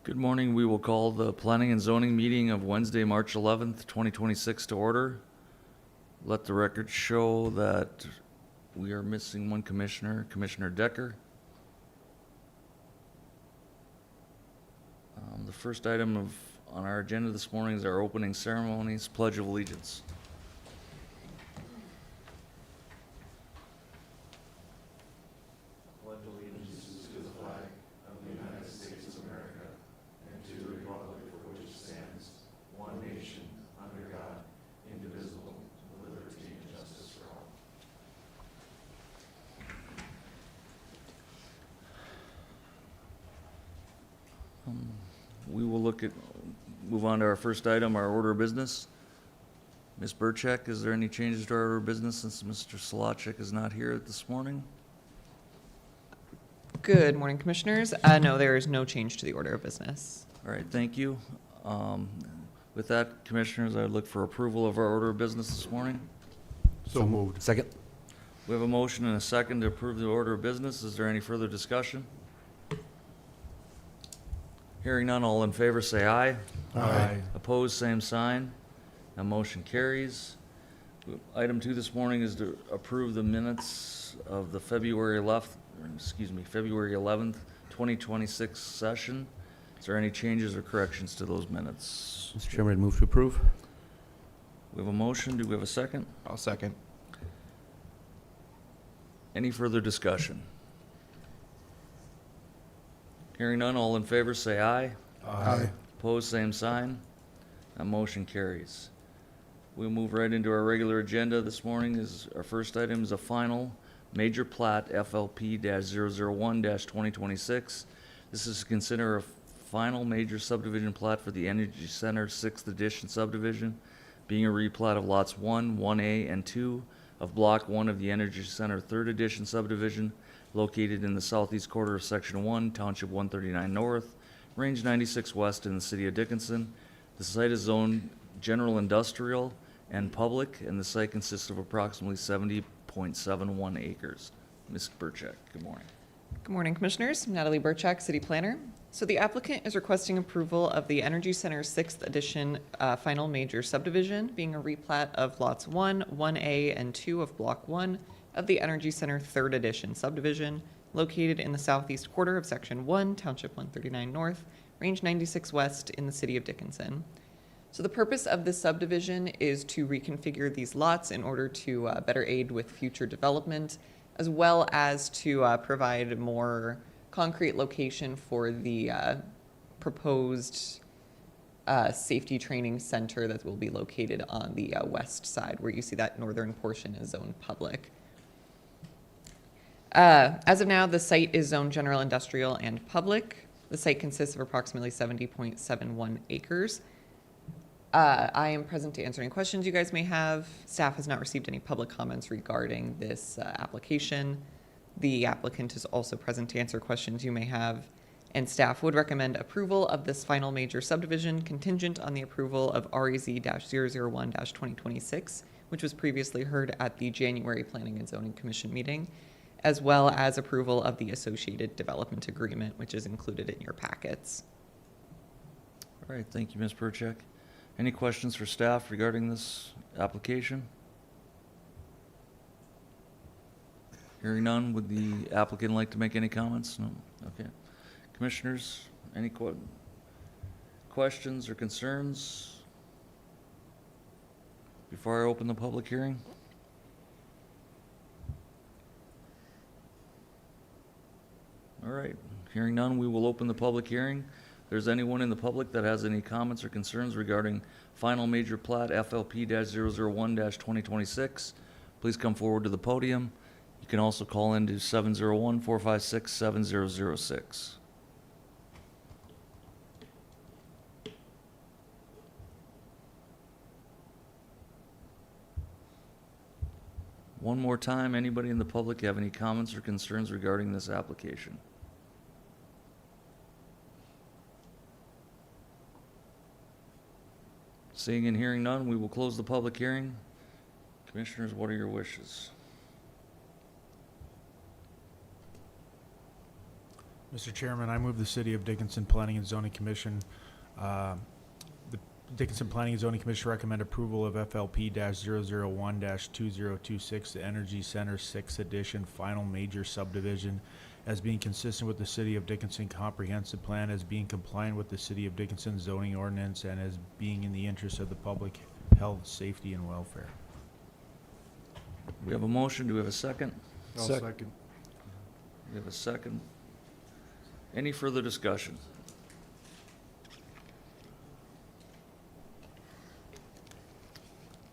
Good morning. We will call the Planning and Zoning meeting of Wednesday, March 11th, 2026 to order. Let the record show that we are missing one commissioner, Commissioner Decker. The first item on our agenda this morning is our opening ceremonies, Pledge of Allegiance. We will move on to our first item, our order of business. Ms. Burchak, is there any changes to our order of business since Mr. Solachek is not here this morning? Good morning, Commissioners. No, there is no change to the order of business. All right, thank you. With that, Commissioners, I would look for approval of our order of business this morning. So moved. Second. We have a motion and a second to approve the order of business. Is there any further discussion? Hearing none, all in favor say aye. Aye. Opposed, same sign. That motion carries. Item 2 this morning is to approve the minutes of the February 11th, 2026 session. Is there any changes or corrections to those minutes? Mr. Chairman, I'd move to approve. We have a motion. Do we have a second? I'll second. Any further discussion? Hearing none, all in favor say aye. Aye. Opposed, same sign. That motion carries. We'll move right into our regular agenda. This morning is our first item is a final major plat FLP-001-2026. This is to consider a final major subdivision plat for the Energy Center 6th Edition subdivision, being a replat of lots 1, 1A, and 2 of Block 1 of the Energy Center 3rd Edition subdivision, located in the southeast quarter of Section 1, Township 139 North, Range 96 West in the city of Dickinson. The site is zoned general industrial and public, and the site consists of approximately 70.71 acres. Ms. Burchak, good morning. Good morning, Commissioners. Natalie Burchak, City Planner. So the applicant is requesting approval of the Energy Center 6th Edition final major subdivision, being a replat of lots 1, 1A, and 2 of Block 1 of the Energy Center 3rd Edition subdivision, located in the southeast quarter of Section 1, Township 139 North, Range 96 West in the city of Dickinson. So the purpose of this subdivision is to reconfigure these lots in order to better aid with future development, as well as to provide more concrete location for the proposed safety training center that will be located on the west side, where you see that northern portion is zoned public. As of now, the site is zoned general industrial and public. The site consists of approximately 70.71 acres. I am present to answer any questions you guys may have. Staff has not received any public comments regarding this application. The applicant is also present to answer questions you may have, and staff would recommend approval of this final major subdivision contingent on the approval of REZ-001-2026, which was previously heard at the January Planning and Zoning Commission meeting, as well as approval of the associated development agreement, which is included in your packets. All right, thank you, Ms. Burchak. Any questions for staff regarding this application? Hearing none, would the applicant like to make any comments? No? Okay. Commissioners, any questions or concerns before I open the public hearing? All right, hearing none, we will open the public hearing. If there's anyone in the public that has any comments or concerns regarding final major plat FLP-001-2026, please come forward to the podium. You can also call into 701-456-7006. One more time, anybody in the public have any comments or concerns regarding this application? Seeing and hearing none, we will close the public hearing. Commissioners, what are your wishes? Mr. Chairman, I move the City of Dickinson Planning and Zoning Commission, the Dickinson Planning and Zoning Commission recommend approval of FLP-001-2026, the Energy Center 6th Edition Final Major Subdivision, as being consistent with the City of Dickinson Comprehensive Plan, as being compliant with the City of Dickinson zoning ordinance, and as being in the interest of the public health, safety, and welfare. We have a motion. Do we have a second? I'll Sec- second. We have a second. Any further discussion?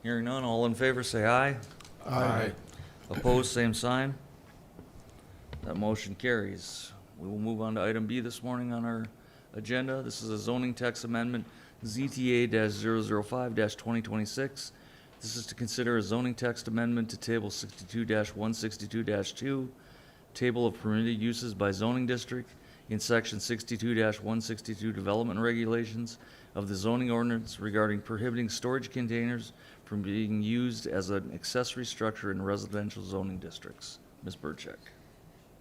Hearing none, all in favor say aye. Aye. Opposed, same sign. That motion carries. We will move on to item B this morning on our agenda. This is a zoning text amendment, ZTA-005-2026. This is to consider a zoning text amendment to Table 62-162-2, Table of Permitted Uses by Zoning District in Section 62-162 Development Regulations of the zoning ordinance regarding prohibiting storage containers from being used as an accessory structure in residential zoning districts. Ms. Burchek.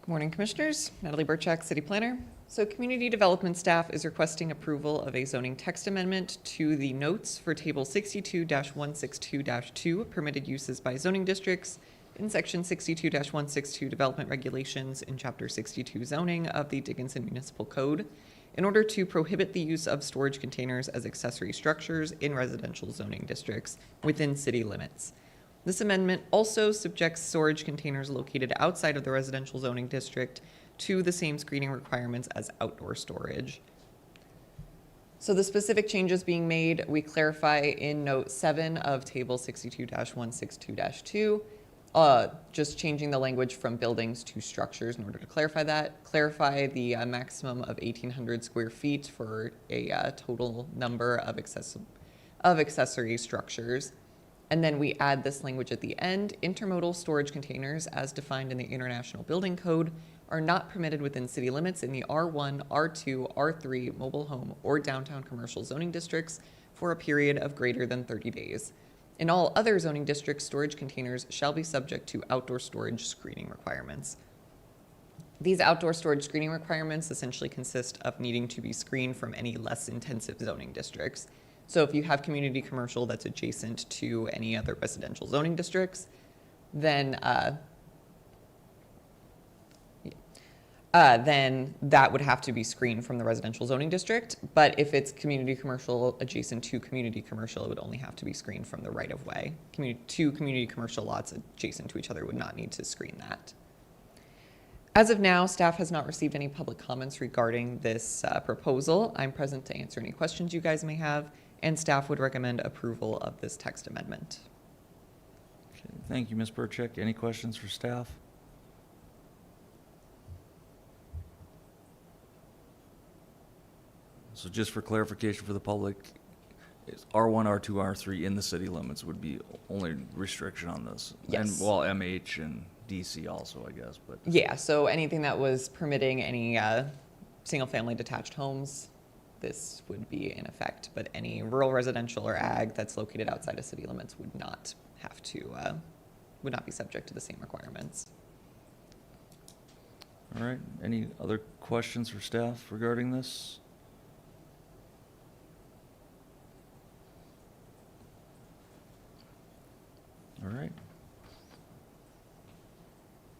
Good morning, Commissioners. Natalie Burchak, City Planner. So Community Development staff is requesting approval of a zoning text amendment to the notes for Table 62-162-2, Permitted Uses by Zoning Districts, in Section 62-162 Development Regulations in Chapter 62 Zoning of the Dickinson Municipal Code, in order to prohibit the use of storage containers as accessory structures in residential zoning districts within city limits. This amendment also subjects storage containers located outside of the residential zoning district to the same screening requirements as outdoor storage. So the specific changes being made, we clarify in Note 7 of Table 62-162-2, just changing the language from buildings to structures in order to clarify that. Clarify the maximum of 1,800 square feet for a total number of accessory structures. And then we add this language at the end: intermodal storage containers, as defined in the International Building Code, are not permitted within city limits in the R1, R2, R3 mobile home or downtown commercial zoning districts for a period of greater than 30 days. In all other zoning districts, storage containers shall be subject to outdoor storage screening requirements. These outdoor storage screening requirements essentially consist of needing to be screened from any less intensive zoning districts. So if you have community commercial that's adjacent to any other residential zoning districts, then that would have to be screened from the residential zoning district. But if it's community commercial adjacent to community commercial, it would only have to be screened from the right of way. Two community commercial lots adjacent to each other would not need to screen that. As of now, staff has not received any public comments regarding this proposal. I'm present to answer any questions you guys may have, and staff would recommend approval of this text amendment. Okay, thank you, Ms. Burchek. Any questions for staff? So just for clarification for the public, is R1, R2, R3 in the city limits would be only restriction on this? Yes. And, well, MH and DC also, I guess, but. Yeah, so anything that was permitting any single-family detached homes, this would be in effect. But any rural residential or ag that's located outside of city limits would not have to, would not be subject to the same requirements. All right, any other questions for staff regarding this? All right.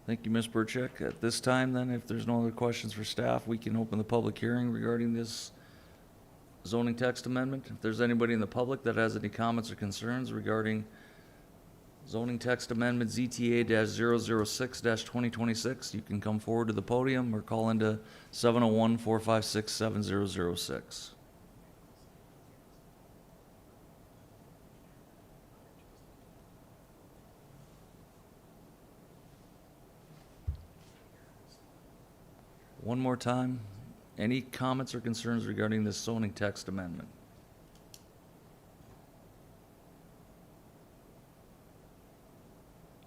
Thank you, Ms. Burchek. At this time, then, if there's no other questions for staff, we can open the public hearing regarding this zoning text amendment. If there's anybody in the public that has any comments or concerns regarding zoning text amendment ZTA-006-2026, you can come forward to the podium or call into 701-456-7006. One more time, any comments or concerns regarding this zoning text amendment?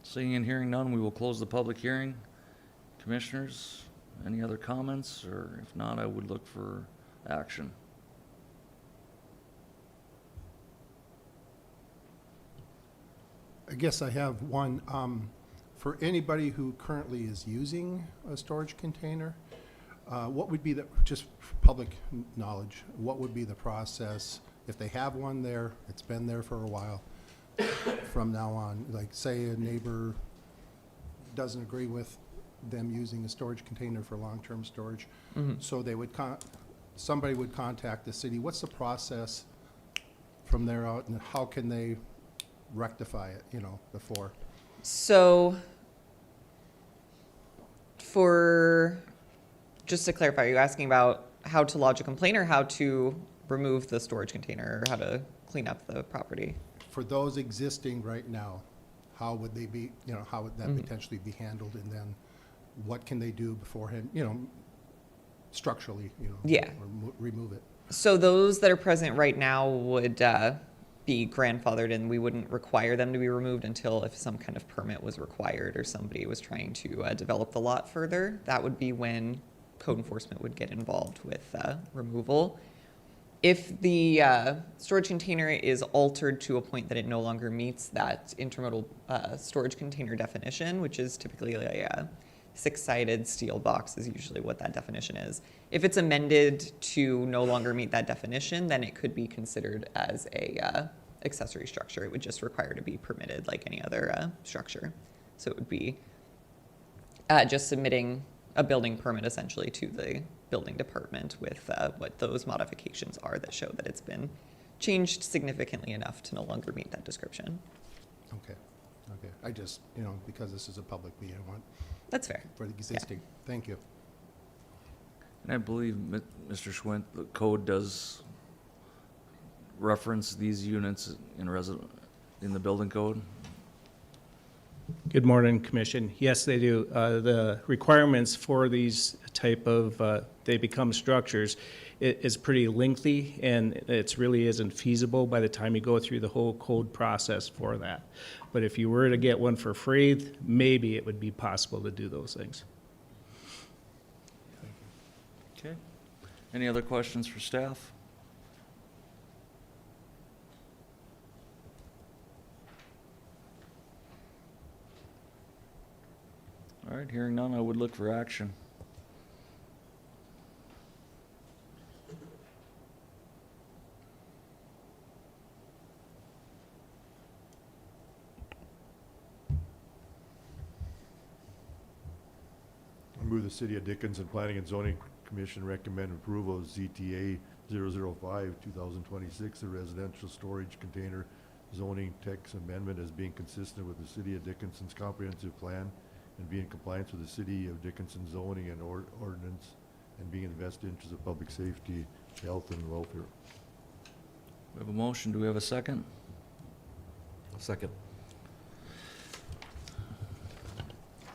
Seeing and hearing none, we will close the public hearing. Commissioners, any other comments? Or if not, I would look for action. I guess I have one. For anybody who currently is using a storage container, What would be the, just for public knowledge, what would be the process if they have one there, it's been there for a while, from now on? Like, say a neighbor doesn't agree with them using a storage container for long-term storage, so they would somebody would contact the city. What's the process from there out, and how can they rectify it, before? So just to clarify, are you asking about how to lodge a complaint or how to remove the storage container or how to clean up the property? For those existing right now, how would they be, how would that potentially be handled? And then what can they do beforehand, structurally, Yeah. or remove it? So those that are present right now would be grandfathered, and we wouldn't require them to be removed until if some kind of permit was required or somebody was trying to develop the lot further. That would be when code enforcement would get involved with removal. If the storage container is altered to a point that it no longer meets that intermodal storage container definition, which is typically a six-sided steel box is usually what that definition is. If it's amended to no longer meet that definition, then it could be considered as a accessory structure. It would just require to be permitted like any other structure. So it would be just submitting a building permit essentially to the building department with what those modifications are that show that it's been changed significantly enough to no longer meet that description. Okay. I just, because this is a public meeting, I want That's fair. for the existing. Thank you. And I believe, Mr. Schwint, the code does reference these units in the building code? Good morning, Commission. Yes, they do. The requirements for these type of, they become structures, it is pretty lengthy, and it really isn't feasible by the time you go through the whole code process for that. But if you were to get one for free, maybe it would be possible to do those things. Okay. Any other questions for staff? All right, hearing none, I would look for action. I move the City of Dickinson Planning and Zoning Commission recommend approval of ZTA 005, 2026, a residential storage container zoning text amendment as being consistent with the City of Dickinson's comprehensive plan and be in compliance with the City of Dickinson zoning and ordinance and being in the best interest of public safety, health, and welfare. We have a motion. Do we have a second? Second.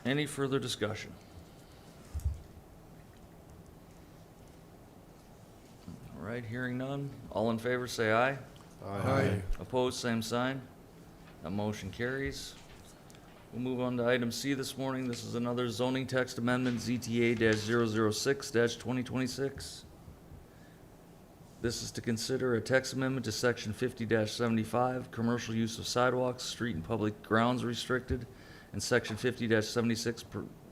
Any further discussion? All right, hearing none. All in favor, say aye. Aye. Opposed, same sign. That motion carries. We'll move on to item C this morning. This is another zoning text amendment, ZTA-006-2026. This is to consider a text amendment to section 50-75, commercial use of sidewalks, street and public grounds restricted, and section 50-76,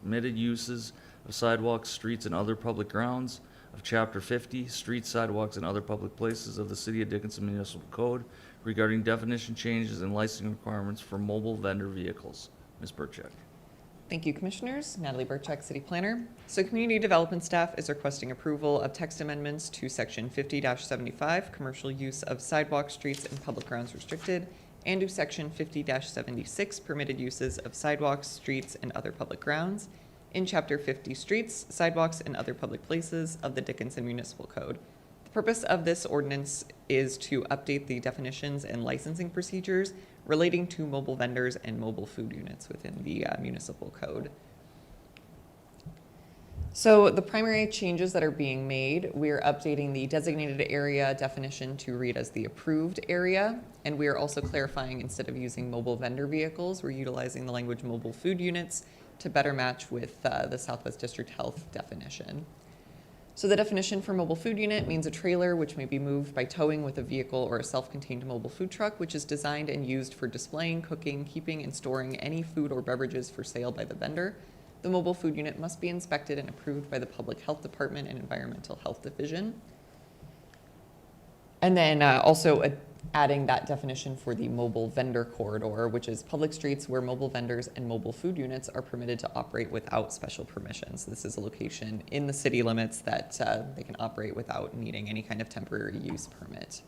permitted uses of sidewalks, streets, and other public grounds of chapter 50, streets, sidewalks, and other public places of the City of Dickinson Municipal Code regarding definition changes and licensing requirements for mobile vendor vehicles. Ms. Burchak. Thank you, Commissioners. Natalie Burchak, City Planner. So Community Development staff is requesting approval of text amendments to Section 50-75, Commercial Use of Sidewalks, Streets, and Public Grounds Restricted, and to Section 50-76, Permitted Uses of Sidewalks, Streets, and Other Public Grounds, in Chapter 50, Streets, Sidewalks, and Other Public Places of the Dickinson Municipal Code. The purpose of this ordinance is to update the definitions and licensing procedures relating to mobile vendors and mobile food units within the municipal code. So the primary changes that are being made, we're updating the designated area definition to read as the approved area, and we are also clarifying, instead of using mobile vendor vehicles, we're utilizing the language mobile food units to better match with the Southwest District Health definition. So the definition for mobile food unit means a trailer which may be moved by towing with a vehicle or a self-contained mobile food truck, which is designed and used for displaying, cooking, keeping, and storing any food or beverages for sale by the vendor. The mobile food unit must be inspected and approved by the Public Health Department and Environmental Health Division. And then also adding that definition for the mobile vendor corridor, which is public streets where mobile vendors and mobile food units are permitted to operate without special permissions. This is a location in the city limits that they can operate without needing any kind of temporary use permit.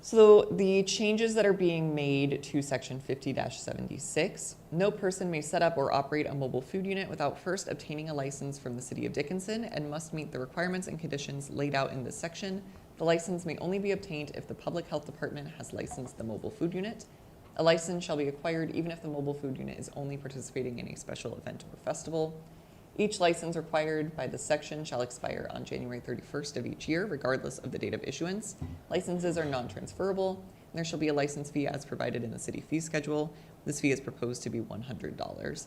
So the changes that are being made to section 50-76, no person may set up or operate a mobile food unit without first obtaining a license from the city of Dickinson and must meet the requirements and conditions laid out in this section. The license may only be obtained if the Public Health Department has licensed the mobile food unit. A license shall be acquired even if the mobile food unit is only participating in a special event or festival. Each license required by this section shall expire on January 31st of each year, regardless of the date of issuance. Licenses are non-transferable, and there shall be a license fee as provided in the city fee schedule. This fee is proposed to be $100.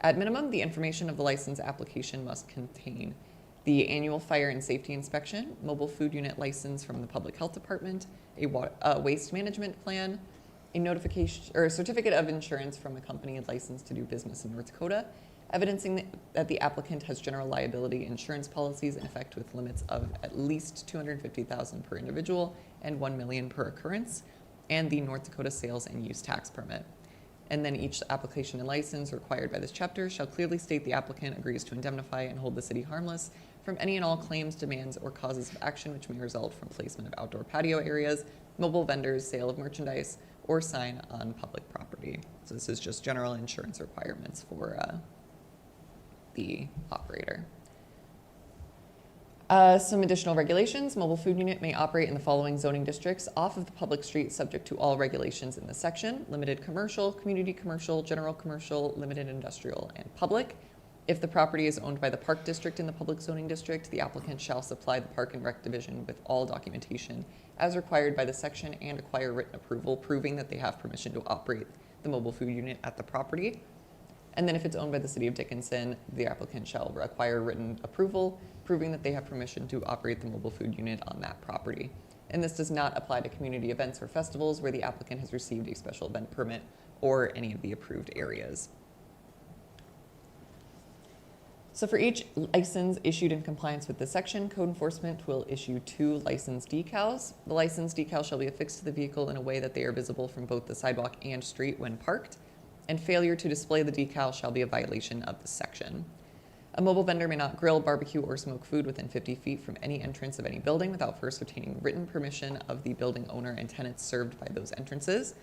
At minimum, the information of the license application must contain the annual fire and safety inspection, mobile food unit license from the Public Health Department, a waste management plan, a notification or a certificate of insurance from a company licensed to do business in North Dakota, evidencing that the applicant has general liability insurance policies in effect with limits of at least $250,000 per individual and $1 million per occurrence, and the North Dakota sales and use tax permit. And then each application and license required by this chapter shall clearly state the applicant agrees to indemnify and hold the city harmless from any and all claims, demands, or causes of action which may result from placement of outdoor patio areas, mobile vendors, sale of merchandise, or sign on public property. So this is just general insurance requirements for the operator. Some additional regulations. Mobile food unit may operate in the following zoning districts off of the public street subject to all regulations in this section: limited commercial, community commercial, general commercial, limited industrial, and public. If the property is owned by the park district in the public zoning district, the applicant shall supply the Park and Rec Division with all documentation as required by the section and acquire written approval proving that they have permission to operate the mobile food unit at the property. And then if it's owned by the city of Dickinson, the applicant shall acquire written approval proving that they have permission to operate the mobile food unit on that property. And this does not apply to community events or festivals where the applicant has received a special event permit or any of the approved areas. So for each license issued in compliance with this section, code enforcement will issue 2 license decals. The license decal shall be affixed to the vehicle in a way that they are visible from both the sidewalk and street when parked, and failure to display the decal shall be a violation of this section. A mobile vendor may not grill, barbecue, or smoke food within 50 feet from any entrance of any building without first obtaining written permission of the building owner and tenants served by those entrances.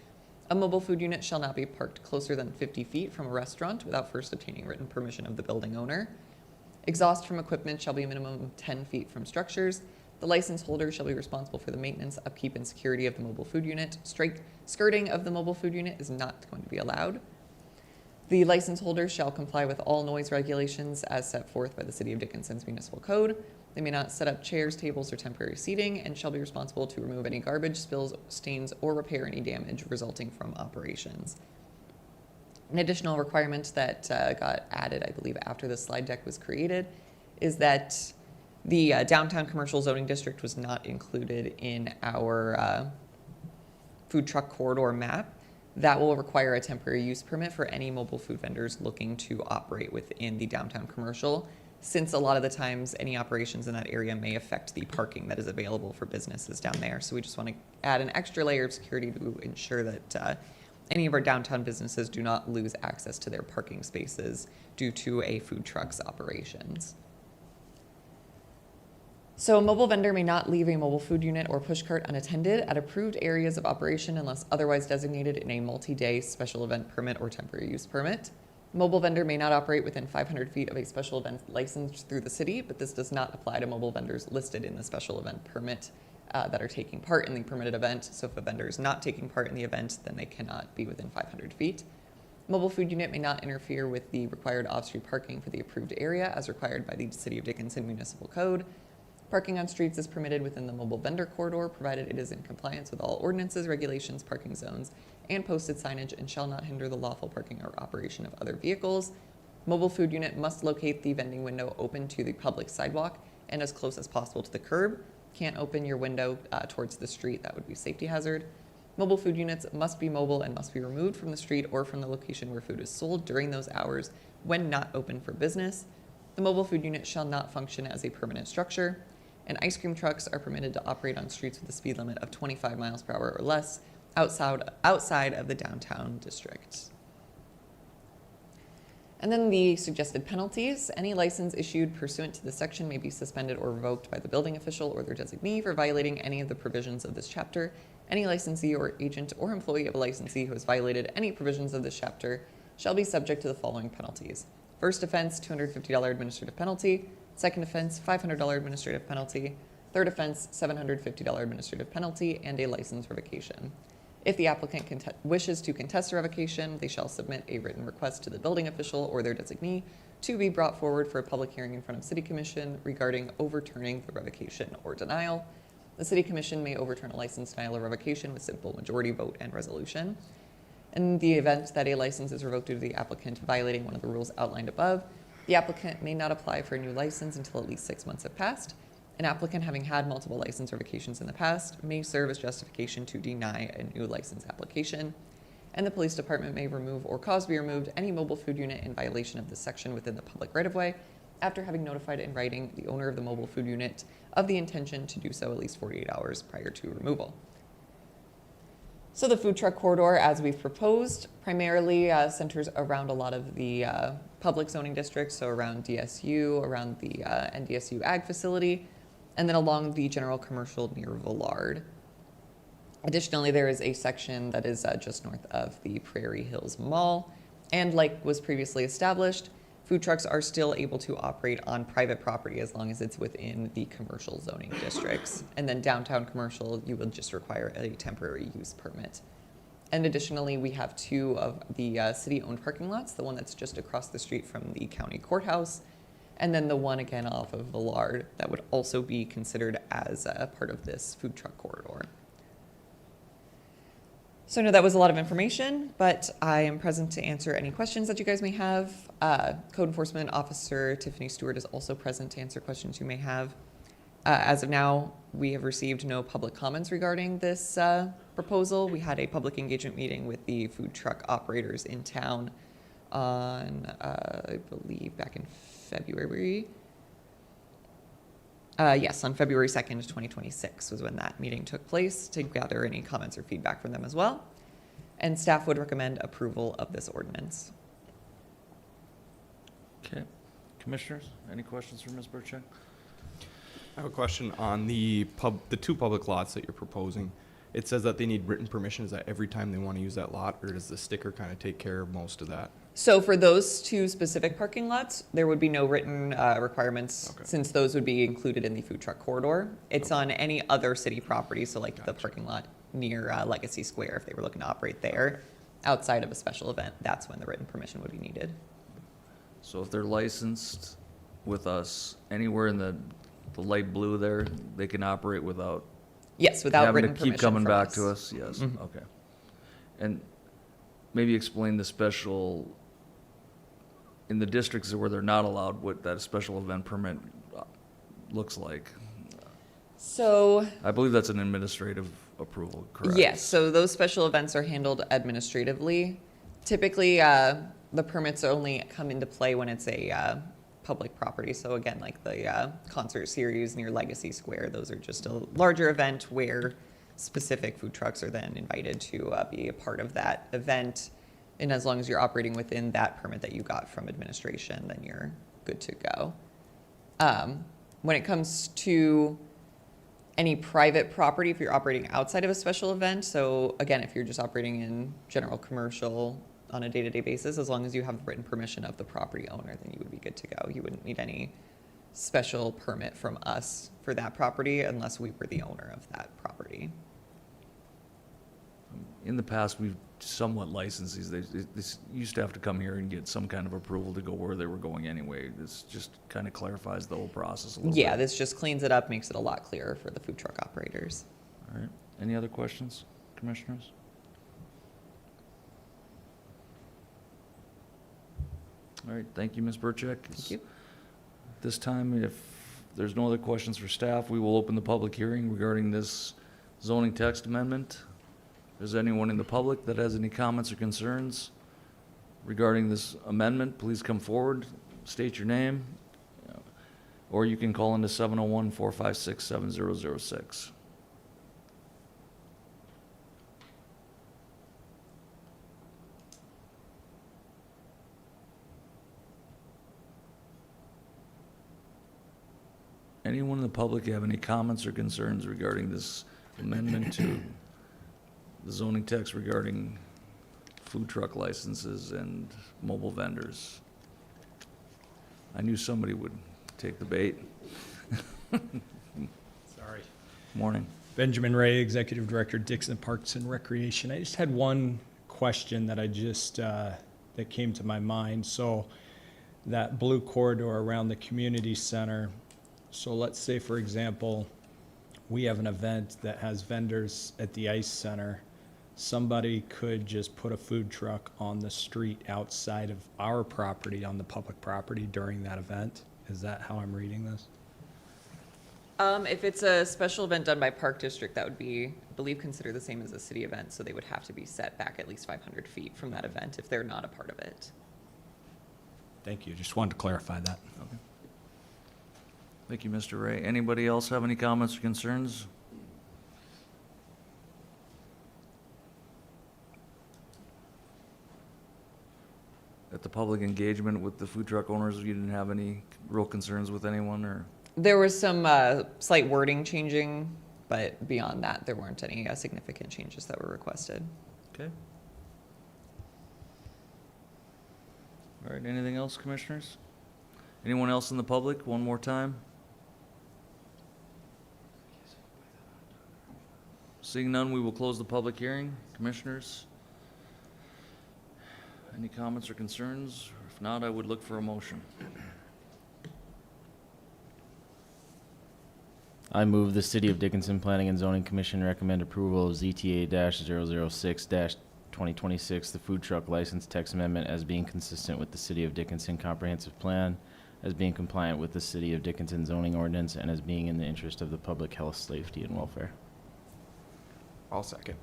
A mobile food unit shall not be parked closer than 50 feet from a restaurant without first obtaining written permission of the building owner. Exhaust from equipment shall be a minimum of 10 feet from structures. The license holder shall be responsible for the maintenance, upkeep, and security of the mobile food unit. Skirting of the mobile food unit is not going to be allowed. The license holder shall comply with all noise regulations as set forth by the City of Dickinson's Municipal Code. They may not set up chairs, tables, or temporary seating, and shall be responsible to remove any garbage, spills, stains, or repair any damage resulting from operations. An additional requirement that got added, I believe, after the slide deck was created is that the downtown commercial zoning district was not included in our food truck corridor map. That will require a temporary use permit for any mobile food vendors looking to operate within the downtown commercial, since a lot of the times any operations in that area may affect the parking that is available for businesses down there. So we just want to add an extra layer of security to ensure that any of our downtown businesses do not lose access to their parking spaces due to a food truck's operations. So a mobile vendor may not leave a mobile food unit or pushcart unattended at approved areas of operation unless otherwise designated in a multi-day special event permit or temporary use permit. Mobile vendor may not operate within 500 feet of a special event licensed through the city, but this does not apply to mobile vendors listed in the special event permit that are taking part in the permitted event. So if a vendor is not taking part in the event, then they cannot be within 500 feet. Mobile food unit may not interfere with the required off-street parking for the approved area as required by the City of Dickinson Municipal Code. Parking on streets is permitted within the mobile vendor corridor, provided it is in compliance with all ordinances, regulations, parking zones, and posted signage, and shall not hinder the lawful parking or operation of other vehicles. Mobile food unit must locate the vending window open to the public sidewalk and as close as possible to the curb. Can't open your window towards the street, that would be a safety hazard. Mobile food units must be mobile and must be removed from the street or from the location where food is sold during those hours when not open for business. The mobile food unit shall not function as a permanent structure, and ice cream trucks are permitted to operate on streets with a speed limit of 25 miles per hour or less outside of the downtown district. And then the suggested penalties. Any license issued pursuant to this section may be suspended or revoked by the building official or their designee for violating any of the provisions of this chapter. Any licensee or agent or employee of a licensee who has violated any provisions of this chapter shall be subject to the following penalties. First offense, $250 administrative penalty. Second offense, $500 administrative penalty. Third offense, $750 administrative penalty, and a license revocation. If the applicant wishes to contest the revocation, they shall submit a written request to the building official or their designee to be brought forward for a public hearing in front of City Commission regarding overturning the revocation or denial. The City Commission may overturn a license denial or revocation with simple majority vote and resolution. In the event that a license is revoked due to the applicant violating one of the rules outlined above, the applicant may not apply for a new license until at least 6 months have passed. An applicant having had multiple license revocations in the past may serve as justification to deny a new license application. And the police department may remove or cause to be removed any mobile food unit in violation of this section within the public right-of-way after having notified in writing the owner of the mobile food unit of the intention to do so at least 48 hours prior to removal. So the food truck corridor, as we've proposed, primarily centers around a lot of the public zoning districts, so around DSU, around the NDSU Ag facility, and then along the general commercial near Villard. Additionally, there is a section that is just north of the Prairie Hills Mall, and like was previously established, food trucks are still able to operate on private property as long as it's within the commercial zoning districts. And then downtown commercial, you would just require a temporary use permit. And additionally, we have 2 of the city-owned parking lots, the one that's just across the street from the county courthouse, and then the one again off of Villard that would also be considered as a part of this food truck corridor. So I know that was a lot of information, but I am present to answer any questions that you guys may have. Code Enforcement Officer Tiffany Stewart is also present to answer questions you may have. As of now, we have received no public comments regarding this proposal. We had a public engagement meeting with the food truck operators in town on, I believe, back in February. Yes, on February 2nd, 2026 was when that meeting took place to gather any comments or feedback from them as well. And staff would recommend approval of this ordinance. Okay. Commissioners, any questions for Ms. Burchak? I have a question on the 2 public lots that you're proposing. It says that they need written permission. Is that every time they want to use that lot, or does the sticker kind of take care of most of that? So for those 2 specific parking lots, there would be no written requirements Okay. since those would be included in the food truck corridor. It's on any other city property, so like the Gotcha. parking lot near Legacy Square, if they were looking to operate there, outside of a special event, that's when the written permission would be needed. So if they're licensed with us anywhere in the light blue there, they can operate without Yes, without having to written permission keep coming from back us. to us? Yes, Mhm. okay. And maybe explain the special, in the districts where they're not allowed, what that special event permit looks like. So I believe that's an administrative approval, correct? yes, so those special events are handled administratively. Typically, the permits only come into play when it's a public property. So again, like the concert series near Legacy Square, those are just a larger event where specific food trucks are then invited to be a part of that event. And as long as you're operating within that permit that you got from administration, then you're good to go. When it comes to any private property, if you're operating outside of a special event, so again, if you're just operating in general commercial on a day-to-day basis, as long as you have written permission of the property owner, then you would be good to go. You wouldn't need any special permit from us for that property unless we were the owner of that property. In the past, we've somewhat licensed these. They used to have to come here and get some kind of approval to go where they were going anyway. This just kind of clarifies the whole process a little bit. Yeah, this just cleans it up, makes it a lot clearer for the food truck operators. All right. Any other questions, commissioners? All right, thank you, Ms. Burchak. Thank you. This time, if there's no other questions for staff, we will open the public hearing regarding this zoning text amendment. Is there anyone in the public that has any comments or concerns regarding this amendment, please come forward, state your name, or you can call into 701-456-7006. Anyone in the public have any comments or concerns regarding this amendment to the zoning text regarding food truck licenses and mobile vendors? I knew somebody would take the bait. Sorry. Morning. Benjamin Ray, Executive Director, Dixon Parks and Recreation. I just had one question that that came to my mind. So that blue corridor around the community center, so let's say, for example, we have an event that has vendors at the ice center. Somebody could just put a food truck on the street outside of our property, on the public property during that event. Is that how I'm reading this? If it's a special event done by Park District, that would be, I believe, considered the same as a city event, so they would have to be set back at least 500 feet from that event if they're not a part of it. Thank you. Just wanted to clarify that. Thank you, Mr. Ray. Anybody else have any comments or concerns? At the public engagement with the food truck owners, you didn't have any real concerns with anyone, or? There was some slight wording changing, but beyond that, there weren't any significant changes that were requested. Okay. All right, anything else, commissioners? Anyone else in the public, one more time? Seeing none, we will close the public hearing. Commissioners? Any comments or concerns? If not, I would look for a motion. I move the City of Dickinson Planning and Zoning Commission recommend approval of ZTA-006-2026, the food truck license text amendment, as being consistent with the City of Dickinson Comprehensive Plan, as being compliant with the City of Dickinson zoning ordinance, and as being in the interest of the public health, safety, and welfare. I'll second.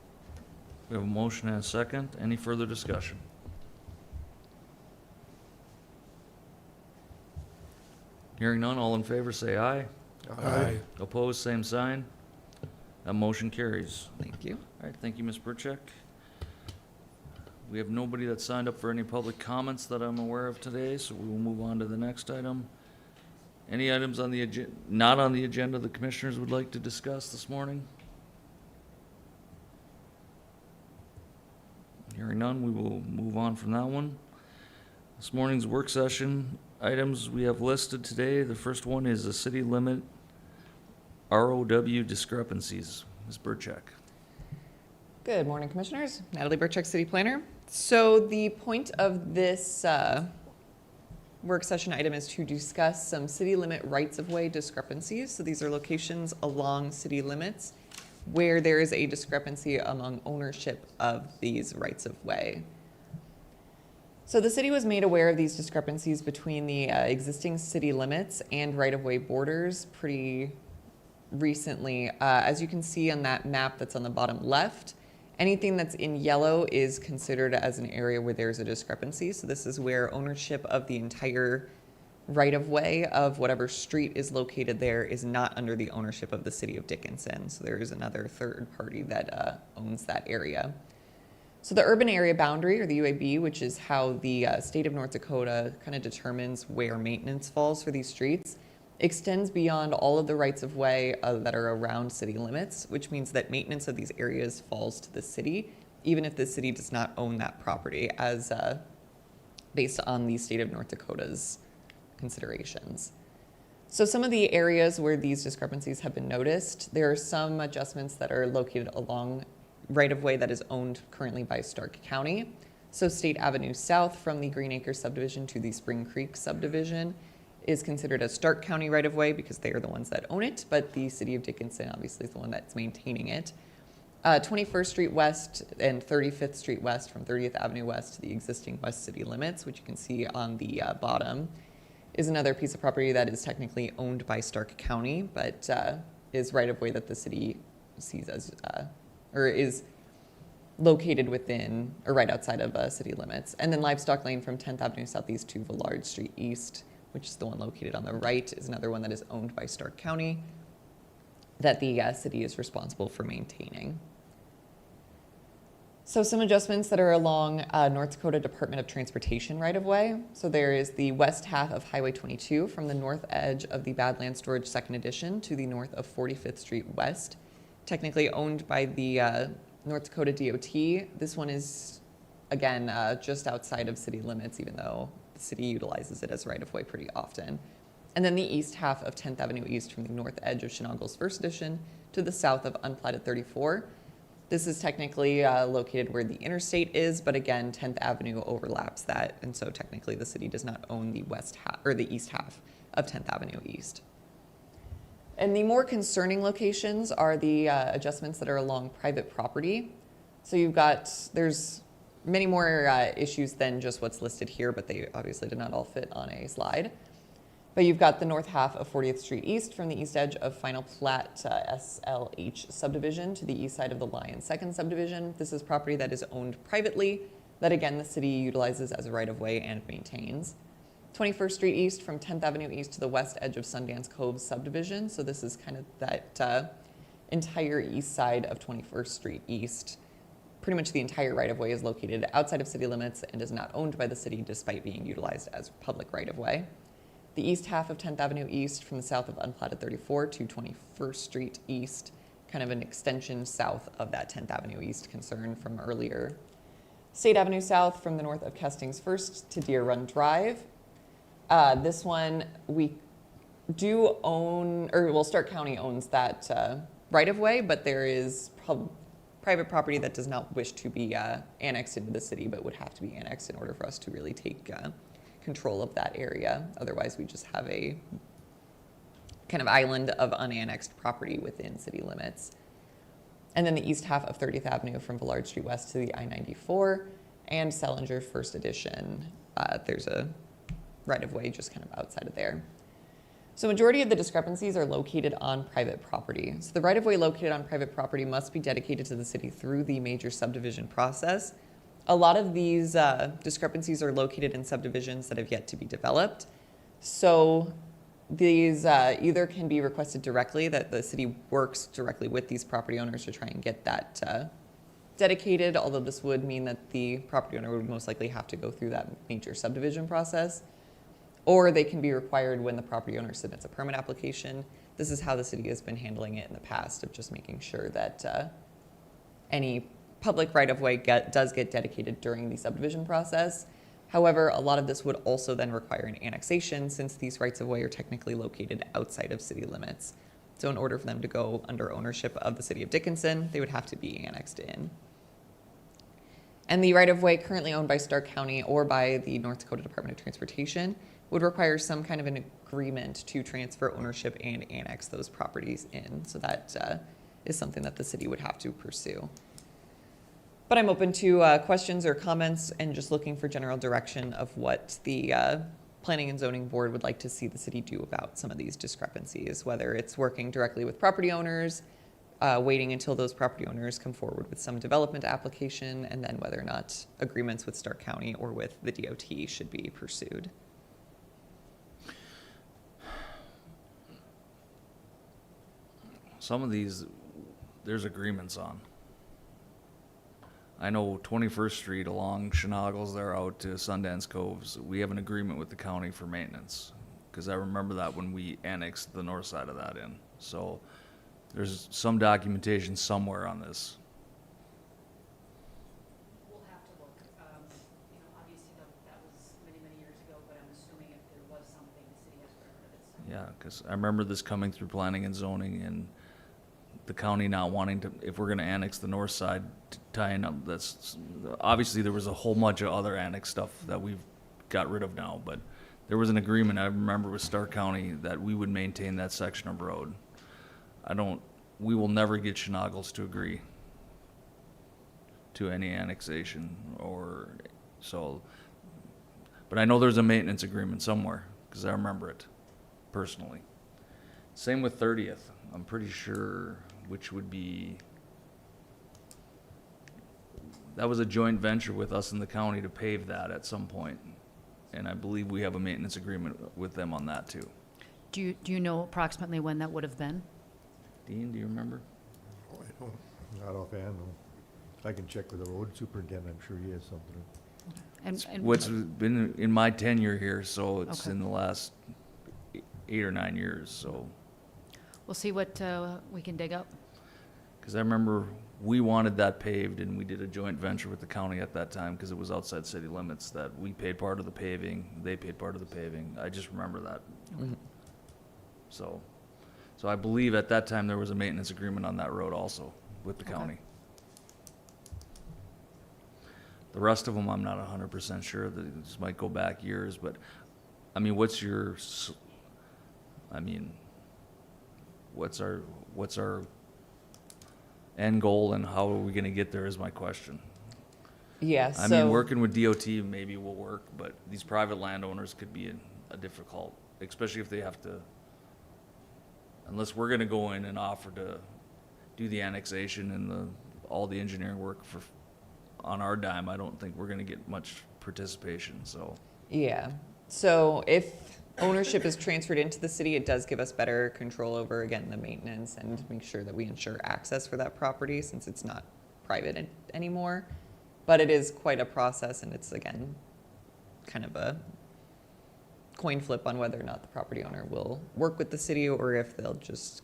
We have a motion and a second. Any further discussion? Hearing none, all in favor say aye. Aye. Opposed, same sign. That motion carries. Thank you. All right, thank you, Ms. Burchek. We have nobody that signed up for any public comments that I'm aware of today, so we will move on to the next item. Any items on the not on the agenda the commissioners would like to discuss this morning? Hearing none, we will move on from that one. This morning's work session items we have listed today, the first one is the city limit ROW discrepancies. Ms. Burchek. Good morning, Commissioners. Natalie Burchek, City Planner. So the point of this work session item is to discuss some city limit rights-of-way discrepancies. So these are locations along city limits where there is a discrepancy among ownership of these rights-of-way. So the city was made aware of these discrepancies between the existing city limits and right-of-way borders pretty recently. As you can see on that map that's on the bottom left, anything that's in yellow is considered as an area where there's a discrepancy. So this is where ownership of the entire right-of-way of whatever street is located there is not under the ownership of the city of Dickinson. So there is another third party that owns that area. So the urban area boundary, or the UAB, which is how the state of North Dakota kind of determines where maintenance falls for these streets, extends beyond all of the rights-of-way that are around city limits, which means that maintenance of these areas falls to the city, even if the city does not own that property, as based on the state of North Dakota's considerations. So some of the areas where these discrepancies have been noticed, there are some adjustments that are located along right-of-way that is owned currently by Stark County. So State Avenue South from the Green Acres subdivision to the Spring Creek subdivision is considered a Stark County right-of-way because they are the ones that own it, but the city of Dickinson obviously is the one that's maintaining it. 21st Street West and 35th Street West from 30th Avenue West to the existing West City limits, which you can see on the bottom, is another piece of property that is technically owned by Stark County, but is right-of-way that the city sees as, or is located within or right outside of city limits. And then Livestock Lane from 10th Avenue Southeast to Villard Street East, which is the one located on the right, is another one that is owned by Stark County that the city is responsible for maintaining. So some adjustments that are along North Dakota Department of Transportation right-of-way. So there is the west half of Highway 22 from the north edge of the Badlands Storage Second Edition to the north of 45th Street West, technically owned by the North Dakota DOT. This one is, again, just outside of city limits, even though the city utilizes it as right-of-way pretty often. And then the east half of 10th Avenue East from the north edge of Chenagles First Edition to the south of Unplatted 34. This is technically located where the interstate is, but again, 10th Avenue overlaps that, and so technically the city does not own the west half or the east half of 10th Avenue East. And the more concerning locations are the adjustments that are along private property. So there's many more issues than just what's listed here, but they obviously did not all fit on a slide. But you've got the north half of 40th Street East from the east edge of Final Plat SLH subdivision to the east side of the Lion Second subdivision. This is property that is owned privately, that again the city utilizes as a right-of-way and maintains. 21st Street East from 10th Avenue East to the west edge of Sundance Cove subdivision. So this is kind of that entire east side of 21st Street East. Pretty much the entire right-of-way is located outside of city limits and is not owned by the city despite being utilized as public right-of-way. The east half of 10th Avenue East from the south of Unplatted 34 to 21st Street East, kind of an extension south of that 10th Avenue East concern from earlier. State Avenue South from the north of Custings First to Deer Run Drive. This one we do own, or well, Stark County owns that right-of-way, but there is private property that does not wish to be annexed into the city, but would have to be annexed in order for us to really take control of that area. Otherwise, we just have a kind of island of unannexed property within city limits. And then the east half of 30th Avenue from Villard Street West to the I-94 and Salinger First Edition. There's a right-of-way just kind of outside of there. So majority of the discrepancies are located on private property. So the right-of-way located on private property must be dedicated to the city through the major subdivision process. A lot of these discrepancies are located in subdivisions that have yet to be developed. So these either can be requested directly, that the city works directly with these property owners to try and get that dedicated, although this would mean that the property owner would most likely have to go through that major subdivision process. Or they can be required when the property owner submits a permit application. This is how the city has been handling it in the past, of just making sure that any public right-of-way does get dedicated during the subdivision process. However, a lot of this would also then require an annexation, since these rights-of-way are technically located outside of city limits. So in order for them to go under ownership of the city of Dickinson, they would have to be annexed in. And the right-of-way currently owned by Stark County or by the North Dakota Department of Transportation would require some kind of an agreement to transfer ownership and annex those properties in. So that is something that the city would have to pursue. But I'm open to questions or comments and just looking for general direction of what the Planning and Zoning Board would like to see the city do about some of these discrepancies, whether it's working directly with property owners, waiting until those property owners come forward with some development application, and then whether or not agreements with Stark County or with the DOT should be pursued. Some of these, there's agreements on. I know 21st Street along Chenagles there out to Sundance Coves, we have an agreement with the county for maintenance. Because I remember that when we annexed the north side of that in. So there's some documentation somewhere on this. We'll have to look. Obviously that was many, many years ago, but I'm assuming if there was something, the city has record of it. Yeah, because I remember this coming through planning and zoning and the county not wanting to, if we're gonna annex the north side, tying up, that's, obviously there was a whole bunch of other annex stuff that we've got rid of now, but there was an agreement, I remember with Stark County, that we would maintain that section of road. We will never get Chenagles to agree to any annexation or so, but I know there's a maintenance agreement somewhere, because I remember it personally. Same with 30th, I'm pretty sure, which would be that was a joint venture with us and the county to pave that at some point. And I believe we have a maintenance agreement with them on that too. Do you know approximately when that would have been? Dean, do you remember? Oh, I don't, not offhand, no. I can check with the road superintendent, I'm sure he has something. And What's been in my tenure here, so it's Okay. in the last 8 or 9 years, so. we'll see what we can dig up. Because I remember we wanted that paved, and we did a joint venture with the county at that time, because it was outside city limits, that we paid part of the paving, they paid part of the paving. I just remember that. So I believe at that time there was a maintenance agreement on that road also with the Okay. county. The rest of them, I'm not 100% sure. This might go back years, but, I mean, what's our end goal, and how are we gonna get there is my question. Yeah, I mean, so, working with DOT maybe will work, but these private landowners could be a difficult, especially if they have to, unless we're gonna go in and offer to do the annexation and all the engineering work on our dime, I don't think we're gonna get much participation, so. yeah. So if ownership is transferred into the city, it does give us better control over, again, the maintenance and make sure that we ensure access for that property since it's not private anymore. But it is quite a process, and it's, again, kind of a coin flip on whether or not the property owner will work with the city or if they'll just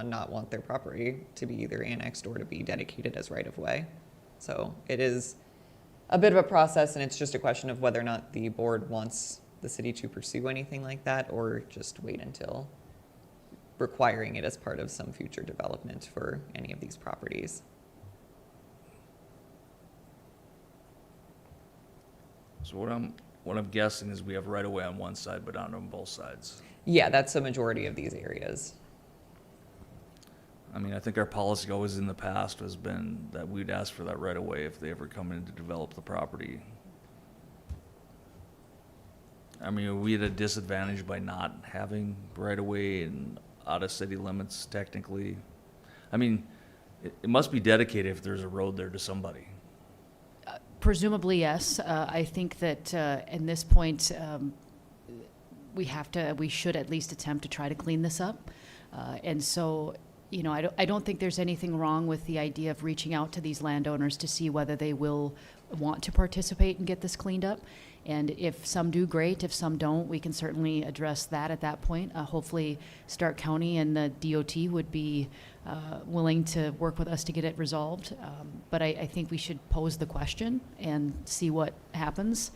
not want their property to be either annexed or to be dedicated as right-of-way. So it is a bit of a process, and it's just a question of whether or not the board wants the city to pursue anything like that or just wait until requiring it as part of some future development for any of these properties. So what I'm guessing is we have right of way on one side, but not on both sides. Yeah, that's the majority of these areas. I mean, I think our policy always in the past has been that we'd ask for that right of way if they ever come in to develop the property. I mean, are we at a disadvantage by not having right of way and out of city limits technically? I mean, it must be dedicated if there's a road there to somebody. Presumably, yes. I think that in this point, we should at least attempt to try to clean this up. And so, you know, I don't think there's anything wrong with the idea of reaching out to these landowners to see whether they will want to participate and get this cleaned up. And if some do, great. If some don't, we can certainly address that at that point. Hopefully, Stark County and the DOT would be willing to work with us to get it resolved. But I think we should pose the question and see what happens.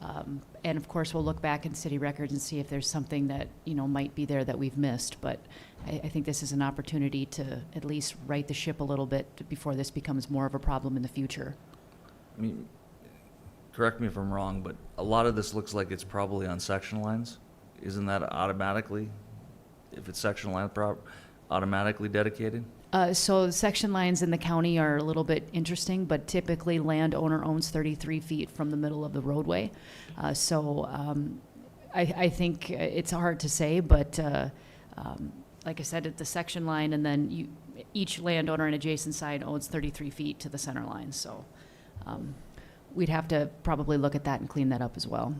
And of course, we'll look back in city records and see if there's something that, you know, might be there that we've missed. But I think this is an opportunity to at least right the ship a little bit before this becomes more of a problem in the future. I mean, correct me if I'm wrong, but a lot of this looks like it's probably on section lines. Isn't that automatically, if it's section line, automatically dedicated? So section lines in the county are a little bit interesting, but typically landowner owns 33 feet from the middle of the roadway. I think it's hard to say, but like I said, at the section line, and then each landowner and adjacent side owns 33 feet to the center line. So we'd have to probably look at that and clean that up as well.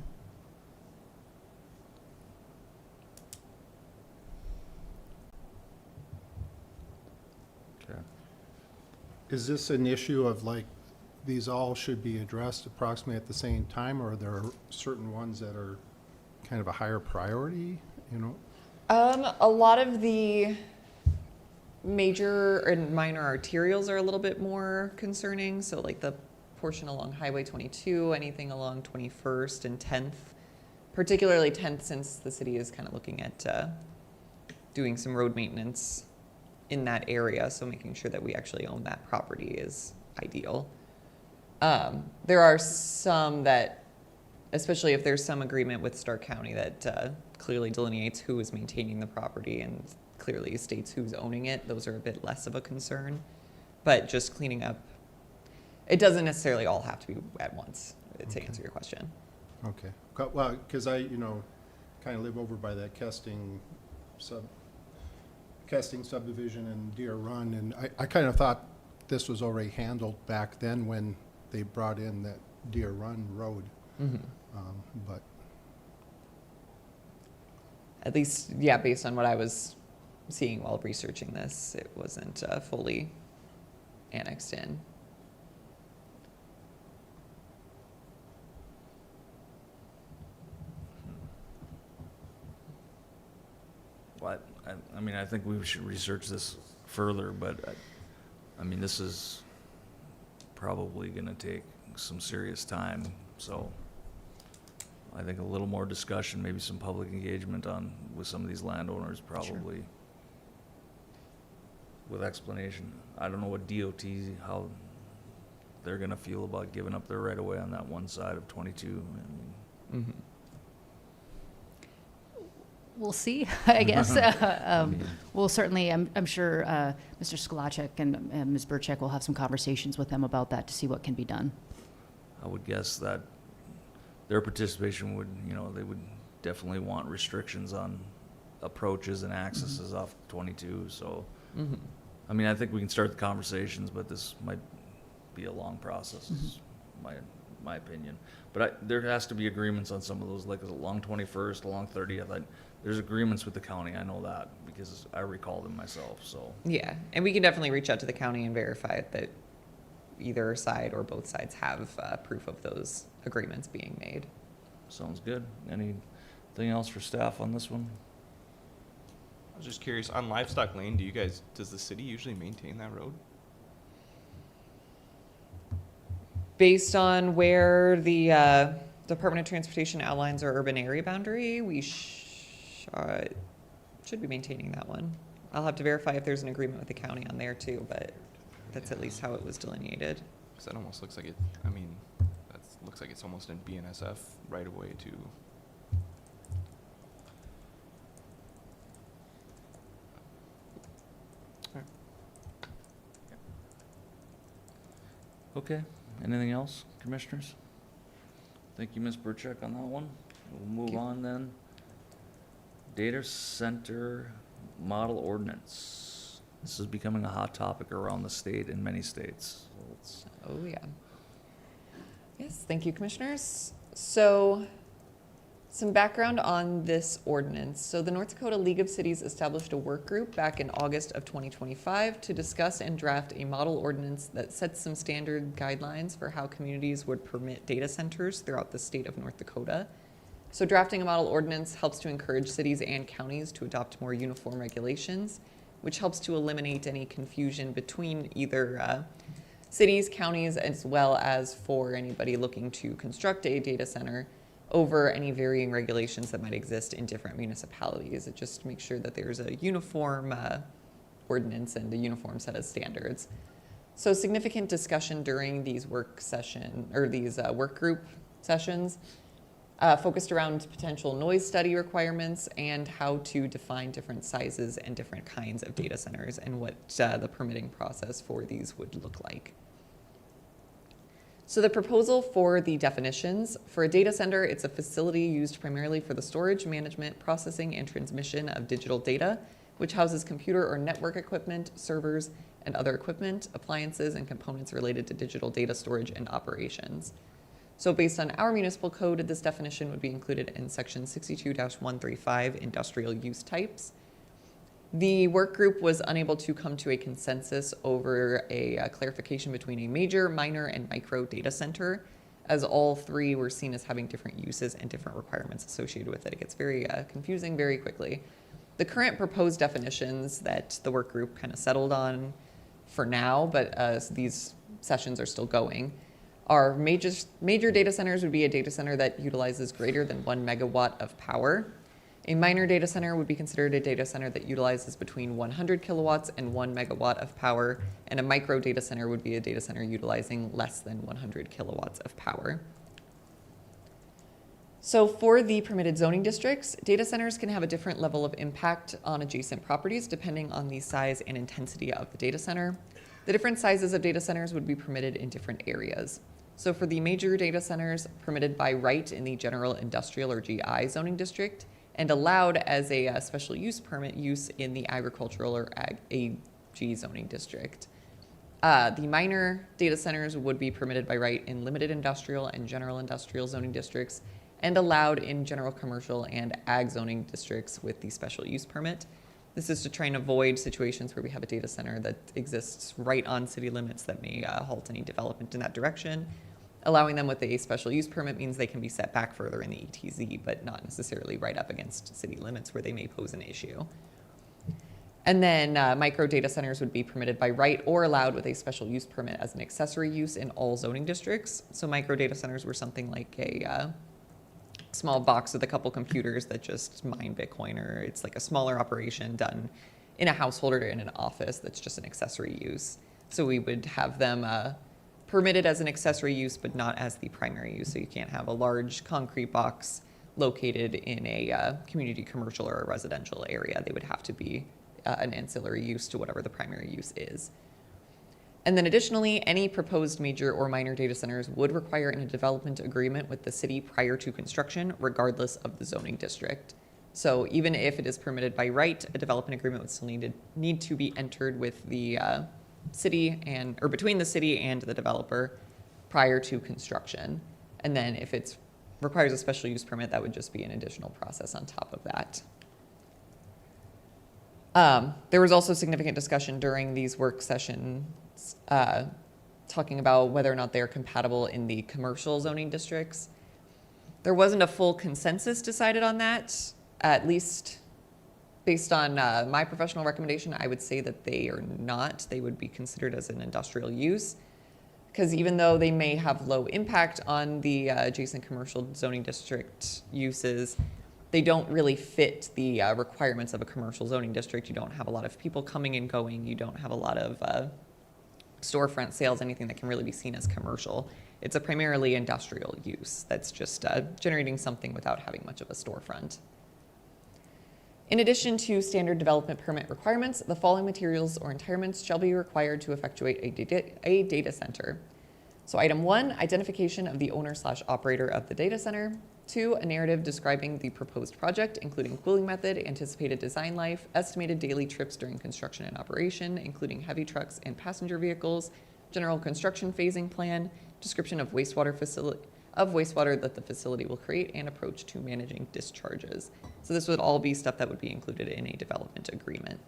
Okay. Is this an issue of like, these all should be addressed approximately at the same time, or are there certain ones that are kind of a higher priority, you know? A lot of the major and minor arterials are a little bit more concerning. So like the portion along Highway 22, anything along 21st and 10th, particularly 10th since the city is kind of looking at doing some road maintenance in that area. So making sure that we actually own that property is ideal. There are some that, especially if there's some agreement with Stark County that clearly delineates who is maintaining the property and clearly states who's owning it, those are a bit less of a concern. But just cleaning up, it doesn't necessarily all have to be at once, to answer your question. Okay, well, because I, you know, kind of live over by that Kesting subdivision and Deer Run, and I kind of thought this was already handled back then when they brought in that Deer Run Road. But At least, yeah, based on what I was seeing while researching this, it wasn't fully annexed in. What, I mean, I think we should research this further, but I mean, this is probably gonna take some serious time, so I think a little more discussion, maybe some public engagement with some of these landowners, probably. With explanation. I don't know what DOT, how they're gonna feel about giving up their right of way on that one side of 22. I mean, We'll see, I guess. mean- We'll certainly, I'm sure Mr. Skolacek and Ms. Burchek will have some conversations with them about that to see what can be done. I would guess that their participation would, they would definitely want restrictions on approaches and accesses off 22, so. I mean, I think we can start the conversations, but this might be a long process, is my opinion. But there has to be agreements on some of those, like along 21st, along 30th. There's agreements with the county, I know that, because I recall them myself, so. Yeah, and we can definitely reach out to the county and verify that either side or both sides have proof of those agreements being made. Sounds good. Anything else for staff on this one? I was just curious, on Livestock Lane, does the city usually maintain that road? Based on where the Department of Transportation outlines our urban area boundary, we should be maintaining that one. I'll have to verify if there's an agreement with the county on there too, but that's at least how it was delineated. Because that almost looks like it, looks like it's almost in BNSF right away to. Okay, anything else, commissioners? Thank you, Ms. Burchek, on that one. We'll move on then. Data center model ordinance. This is becoming a hot topic around the state in many states. So let's- Oh, yeah. Yes, thank you, commissioners. So, some background on this ordinance. So the North Dakota League of Cities established a work group back in August of 2025 to discuss and draft a model ordinance that sets some standard guidelines for how communities would permit data centers throughout the state of North Dakota. So drafting a model ordinance helps to encourage cities and counties to adopt more uniform regulations, which helps to eliminate any confusion between either cities, counties, as well as for anybody looking to construct a data center over any varying regulations that might exist in different municipalities. It just makes sure that there's a uniform ordinance and a uniform set of standards. So significant discussion during these work group sessions focused around potential noise study requirements and how to define different sizes and different kinds of data centers and what the permitting process for these would look like. So the proposal for the definitions: for a data center, it's a facility used primarily for the storage, management, processing, and transmission of digital data, which houses computer or network equipment, servers, and other equipment, appliances, and components related to digital data storage and operations. So based on our municipal code, this definition would be included in section 62-135, industrial use types. The work group was unable to come to a consensus over a clarification between a major, minor, and micro data center, as all three were seen as having different uses and different requirements associated with it. It gets very confusing very quickly. The current proposed definitions that the work group kind of settled on for now, but these sessions are still going, are major data centers would be a data center that utilizes greater than 1 megawatt of power. A minor data center would be considered a data center that utilizes between 100 kilowatts and 1 megawatt of power, and a micro data center would be a data center utilizing less than 100 kilowatts of power. So for the permitted zoning districts, data centers can have a different level of impact on adjacent properties depending on the size and intensity of the data center. The different sizes of data centers would be permitted in different areas. So for the major data centers, permitted by right in the general industrial or GI zoning district, and allowed as a special use permit use in the agricultural or AG zoning district. The minor data centers would be permitted by right in limited industrial and general industrial zoning districts and allowed in general commercial and ag zoning districts with the special use permit. This is to try and avoid situations where we have a data center that exists right on city limits that may halt any development in that direction. Allowing them with a special use permit means they can be set back further in the ETZ, but not necessarily right up against city limits where they may pose an issue. And then micro data centers would be permitted by right or allowed with a special use permit as an accessory use in all zoning districts. So micro data centers were something like a small box with a couple computers that just mine Bitcoin, or it's like a smaller operation done in a household or in an office that's just an accessory use. So we would have them permitted as an accessory use, but not as the primary use. So you can't have a large concrete box located in a community commercial or a residential area. They would have to be an ancillary use to whatever the primary use is. And then additionally, any proposed major or minor data centers would require a development agreement with the city prior to construction, regardless of the zoning district. So even if it is permitted by right, a development agreement would still need to be entered with the city or between the city and the developer prior to construction. And then if it requires a special use permit, that would just be an additional process on top of that. There was also significant discussion during these work sessions talking about whether or not they are compatible in the commercial zoning districts. There wasn't a full consensus decided on that, at least based on my professional recommendation. I would say that they are not. They would be considered as an industrial use, because even though they may have low impact on the adjacent commercial zoning district uses, they don't really fit the requirements of a commercial zoning district. You don't have a lot of people coming and going. You don't have a lot of storefront sales, anything that can really be seen as commercial. It's a primarily industrial use that's just generating something without having much of a storefront. In addition to standard development permit requirements, the following materials or entirements shall be required to effectuate a data center. So item 1, identification of the owner/operator of the data center. 2, a narrative describing the proposed project, including cooling method, anticipated design life, estimated daily trips during construction and operation, including heavy trucks and passenger vehicles, general construction phasing plan, description of wastewater that the facility will create, and approach to managing discharges. So this would all be stuff that would be included in a development agreement.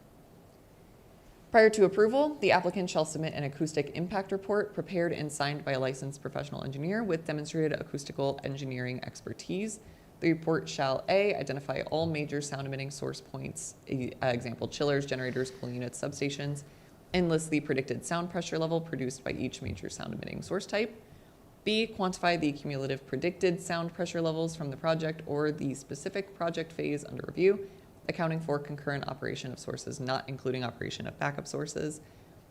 Prior to approval, the applicant shall submit an acoustic impact report prepared and signed by a licensed professional engineer with demonstrated acoustical engineering expertise. The report shall A, identify all major sound emitting source points, example chillers, generators, cooling units, substations, and list the predicted sound pressure level produced by each major sound emitting source type. B, quantify the cumulative predicted sound pressure levels from the project or the specific project phase under review, accounting for concurrent operation of sources, not including operation of backup sources.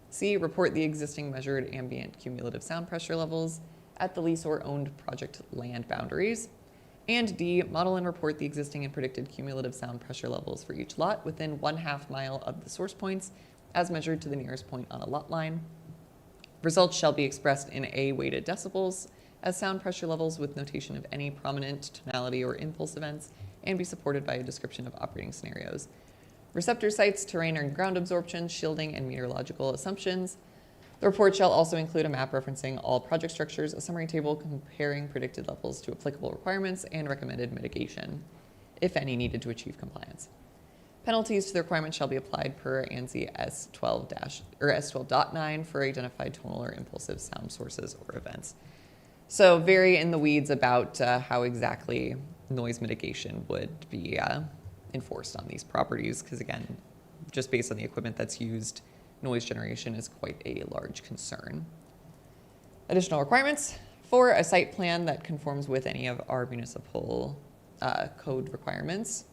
C, report the existing measured ambient cumulative sound pressure levels at the lease or owned project land boundaries. And D, model and report the existing and predicted cumulative sound pressure levels for each lot within 1/2 mile of the source points as measured to the nearest point on a lot line. Results shall be expressed in A-weighted decibels as sound pressure levels with notation of any prominent tonality or impulse events, and be supported by a description of operating scenarios. Receptor sites, terrain and ground absorption, shielding, and meteorological assumptions. The report shall also include a map referencing all project structures, a summary table comparing predicted levels to applicable requirements, and recommended mitigation, if any needed to achieve compliance. Penalties to the requirements shall be applied per ANSI S12.9 for identified tonal or impulsive sound sources or events. So very in the weeds about how exactly noise mitigation would be enforced on these properties, because again, just based on the equipment that's used, noise generation is quite a large concern. Additional requirements: 4, a site plan that conforms with any of our municipal code requirements.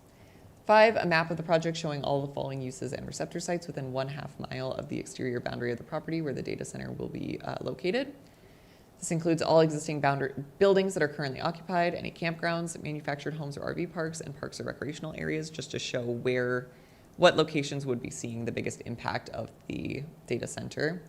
5, a map of the project showing all the following uses and receptor sites within 1/2 mile of the exterior boundary of the property where the data center will be located. This includes all existing buildings that are currently occupied, any campgrounds, manufactured homes or RV parks, and parks or recreational areas, just to show what locations would be seeing the biggest impact of the data center.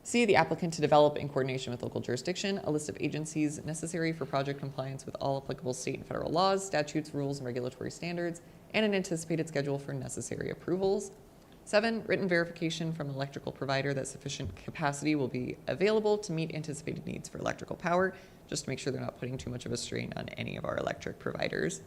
C, the applicant to develop in coordination with local jurisdiction a list of agencies necessary for project compliance with all applicable state and federal laws, statutes, rules, and regulatory standards, and an anticipated schedule for necessary approvals. 7, written verification from an electrical provider that sufficient capacity will be available to meet anticipated needs for electrical power, just to make sure they're not putting too much of a strain on any of our electric providers.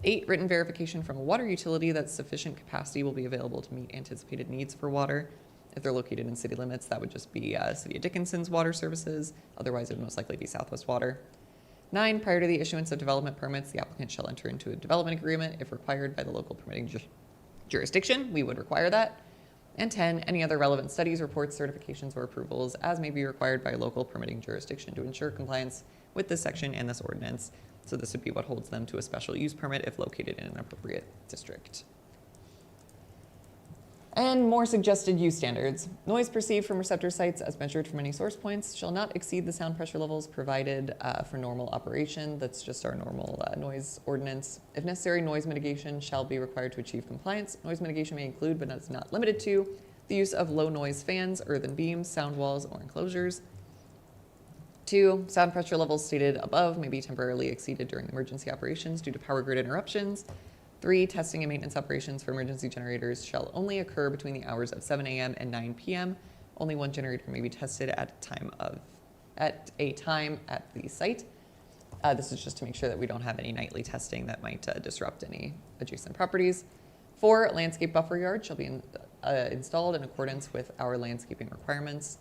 8, written verification from a water utility that sufficient capacity will be available to meet anticipated needs for water. If they're located in city limits, that would just be City of Dickinson's water services. Otherwise, it would most likely be Southwest Water. 9, prior to the issuance of development permits, the applicant shall enter into a development agreement if required by the local permitting jurisdiction. We would require that. And 10, any other relevant studies, reports, certifications, or approvals as may be required by a local permitting jurisdiction to ensure compliance with this section and this ordinance. So this would be what holds them to a special use permit if located in an appropriate district. And more suggested use standards. Noise perceived from receptor sites as measured from any source points shall not exceed the sound pressure levels provided for normal operation. That's just our normal noise ordinance. If necessary, noise mitigation shall be required to achieve compliance. Noise mitigation may include, but is not limited to, the use of low noise fans, earthen beams, sound walls, or enclosures. 2, sound pressure levels stated above may be temporarily exceeded during emergency operations due to power grid interruptions. 3, testing and maintenance operations for emergency generators shall only occur between the hours of 7 a.m. and 9 p.m. Only one generator may be tested at a time at the site. This is just to make sure that we don't have any nightly testing that might disrupt any adjacent properties. 4, landscape buffer yard shall be installed in accordance with our landscaping requirements.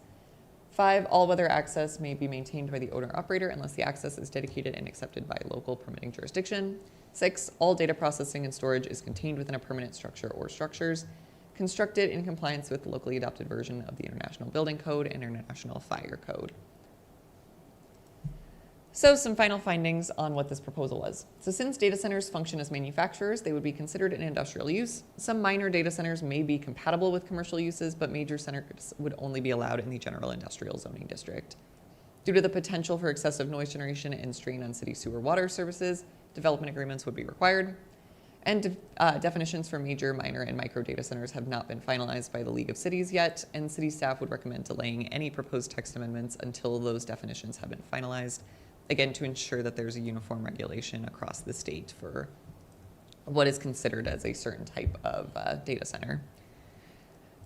5, all-weather access may be maintained by the owner-operator unless the access is dedicated and accepted by local permitting jurisdiction. 6, all data processing and storage is contained within a permanent structure or structures constructed in compliance with the locally adopted version of the International Building Code and International Fire Code. So some final findings on what this proposal was. So since data centers function as manufacturers, they would be considered an industrial use. Some minor data centers may be compatible with commercial uses, but major centers would only be allowed in the general industrial zoning district. Due to the potential for excessive noise generation and strain on city sewer water services, development agreements would be required. And definitions for major, minor, and micro data centers have not been finalized by the League of Cities yet, and city staff would recommend delaying any proposed text amendments until those definitions have been finalized. Again, to ensure that there's a uniform regulation across the state for what is considered as a certain type of data center.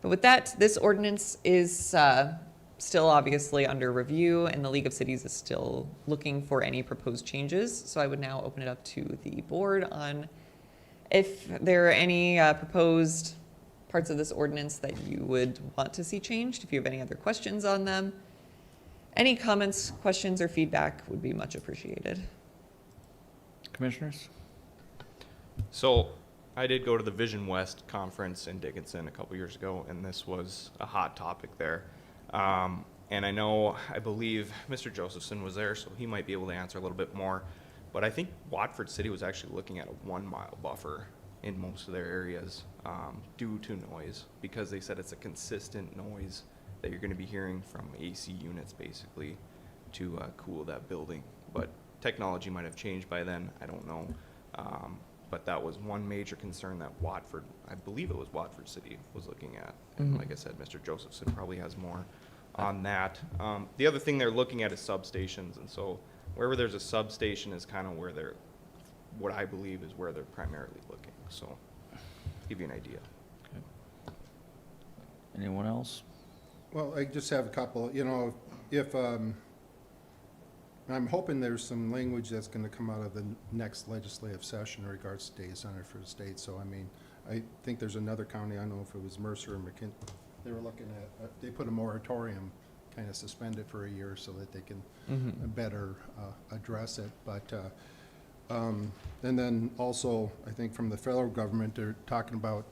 But with that, this ordinance is still obviously under review, and the League of Cities is still looking for any proposed changes. So I would now open it up to the board on if there are any proposed parts of this ordinance that you would want to see changed, if you have any other questions on them. Any comments, questions, or feedback would be much appreciated. Commissioners? So I did go to the Vision West conference in Dickinson a couple years ago, and this was a hot topic there. And I believe Mr. Josephson was there, so he might be able to answer a little bit more. But I think Watford City was actually looking at a 1-mile buffer in most of their areas due to noise, because they said it's a consistent noise that you're going to be hearing from AC units basically to cool that building. But technology might have changed by then, I don't know. But that was one major concern that Watford, I believe it was Watford City, was looking at. And like I said, Mr. Josephson probably has more on that. The other thing they're looking at is substations, and so wherever there's a substation is kind of where what I believe is where they're primarily looking. So give you an idea. Anyone else? Well, I just have a couple, if, I'm hoping there's some language that's gonna come out of the next legislative session in regards to data center for the state. So, I think there's another county, I don't know if it was Mercer or McKinney, they were looking at, they put a moratorium, kind of suspended for a year so that they can better address it. But, and then also, I think from the federal government, they're talking about,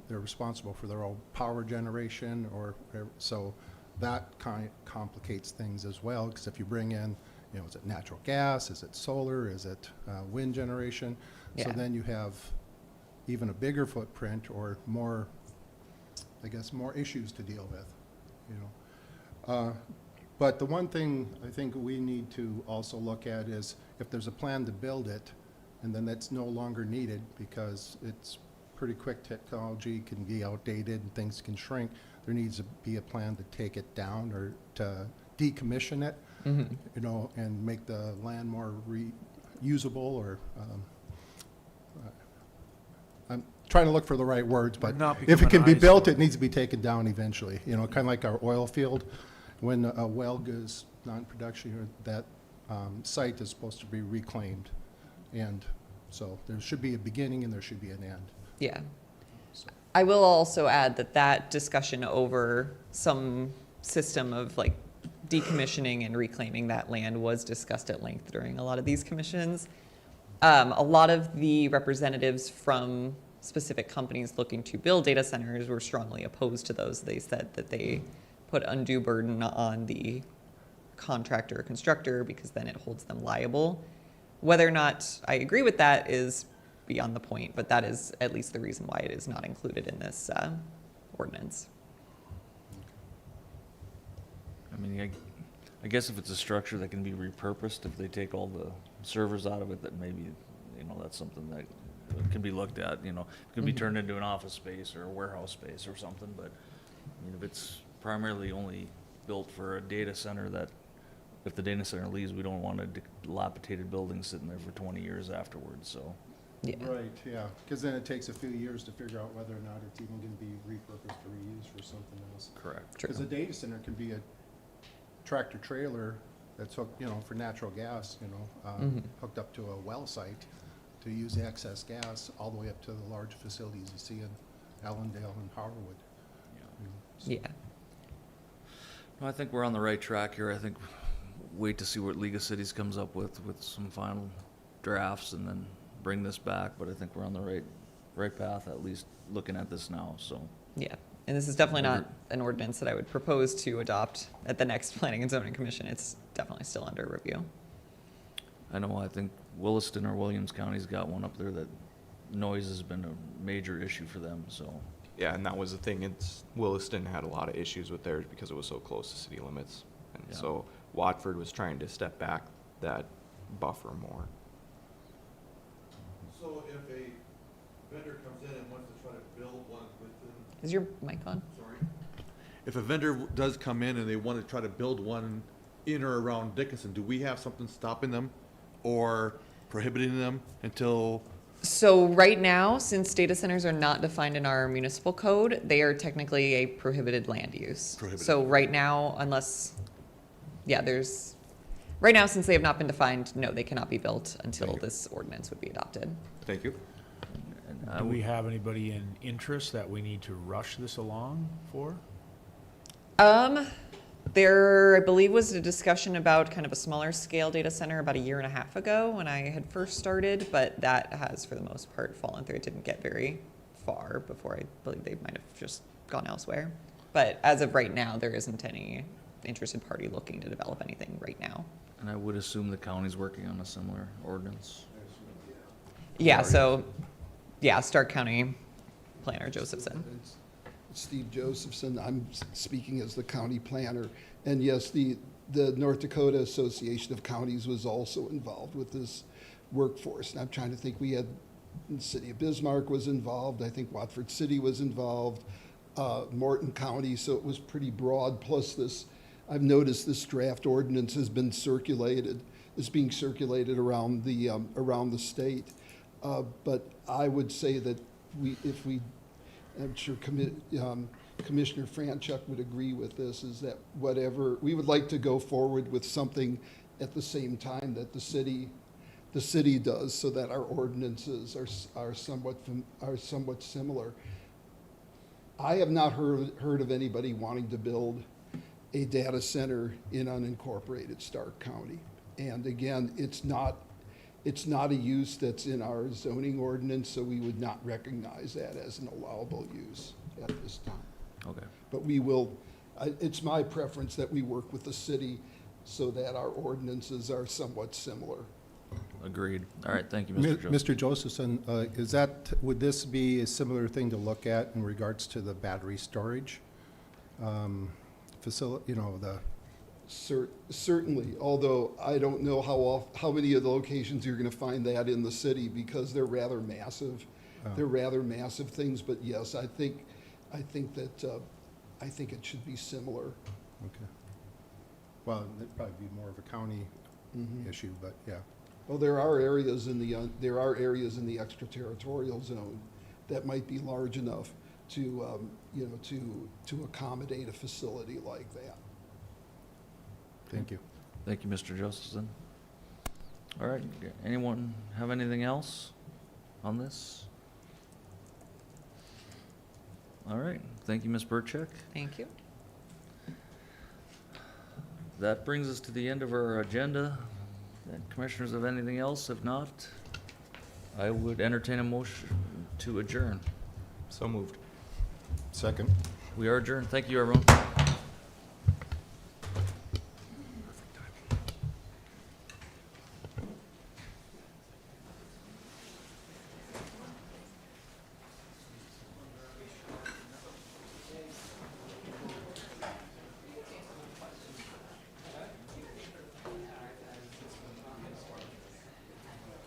they're responsible for their own power generation or whatever. So that kind of complicates things as well, because if you bring in, is it natural gas, is it solar, is it wind generation? So Yeah. then you have even a bigger footprint or more, I guess, more issues to deal with, But the one thing I think we need to also look at is if there's a plan to build it, and then that's no longer needed because it's pretty quick, technology can be outdated and things can shrink, there needs to be a plan to take it down or to decommission it, and make the land more reusable or trying to look for the right words, but Not if become it can an be built, eyesore. it needs to be taken down eventually. You know, kind of like our oil field. When a well goes non-production, that site is supposed to be reclaimed. And so there should be a beginning and there should be an end. Yeah. I will also add that that discussion over some system of like decommissioning and reclaiming that land was discussed at length during a lot of these commissions. A lot of the representatives from specific companies looking to build data centers were strongly opposed to those. They said that they put undue burden on the contractor or constructor because then it holds them liable. Whether or not I agree with that is beyond the point, but that is at least the reason why it is not included in this ordinance. I mean, I guess if it's a structure that can be repurposed, if they take all the servers out of it, that maybe, you know, that's something that can be looked at, you know. It could be turned into an office space or a warehouse space or something, but, I mean, if it's primarily only built for a data center, that if the data center leaves, we don't want a dilapidated building sitting there for 20 years afterwards, so. Yeah. Right, yeah, because then it takes a few years to figure out whether or not it's even going to be repurposed or reused for something else. Correct. True. Because a data center can be a tractor trailer that's hooked, you know, for natural gas, you know, Mhm. hooked up to a well site to use excess gas all the way up to the large facilities you see in Allendale and Harwood. You know, so- Yeah. No, I think we're on the right track here. I think wait to see what League of Cities comes up with some final drafts and then bring this back, but I think we're on the right path, at least looking at this now, so. Yeah. And this is definitely not an ordinance that I would propose to adopt at the next Planning and Zoning Commission. It's definitely still under review. I know, I think Williston or Williams County's got one up there that noise has been a major issue for them, so. Yeah, and that was the thing. It's Williston had a lot of issues with theirs because it was so close to city limits, and Yeah. so Watford was trying to step back that buffer more. So if a vendor comes in and wants to try to build one within, Is your mic on? sorry? If a vendor does come in and they want to try to build one in or around Dickinson, do we have something stopping them or prohibiting them until? So right now, since data centers are not defined in our municipal code, they are technically a prohibited land use. Prohibited. So right now, right now, since they have not been defined, no, they cannot be built until Thank you. this ordinance would be adopted. Thank you. And I Do we would- have anybody in interest that we need to rush this along for? There, I believe, was a discussion about kind of a smaller scale data center about a year and a half ago when I had first started, but that has, for the most part, fallen through. It didn't get very far before I believe they might have just gone elsewhere. But as of right now, there isn't any interested party looking to develop anything right now. And I would assume the county's working on a similar ordinance. Yeah, so, yeah, Stark County Planner Josephson. Steve Josephson, I'm speaking as the county planner. And yes, the North Dakota Association of Counties was also involved with this workforce. And I'm trying to think, we had, the city of Bismarck was involved, I think Watford City was involved, Morton County, so it was pretty broad. Plus this, I've noticed this draft ordinance has been circulated, is being circulated around the state. But I would say that I'm sure Commissioner Franchuk would agree with this, is that whatever, we would like to go forward with something at the same time that the city does, so that our ordinances are somewhat similar. I have not heard of anybody wanting to build a data center in unincorporated Stark County. And again, it's not a use that's in our zoning ordinance, so we would not recognize that as an allowable use at this time. Okay. But we will, it's my preference that we work with the city so that our ordinances are somewhat similar. Agreed. All right, thank you, Mr. Joseph. Mr. Josephson, would this be a similar thing to look at in regards to the battery storage facility, Certainly, although I don't know how many of the locations you're going to find that in the city, because they're rather massive. They're rather massive things, but yes, I think it should be similar. Okay. Well, it'd probably be more of a county issue, but yeah. Well, there are areas in the extraterritorial zone that might be large enough to, you know, to accommodate a facility like that. Thank you. Thank you, Mr. Josephson. All right, anyone have anything else on this? All right, thank you, Ms. Burchek. Thank you. That brings us to the end of our agenda. And Commissioners have anything else? If not, I would entertain a motion to adjourn. So moved. Second. We are adjourned. Thank you, everyone.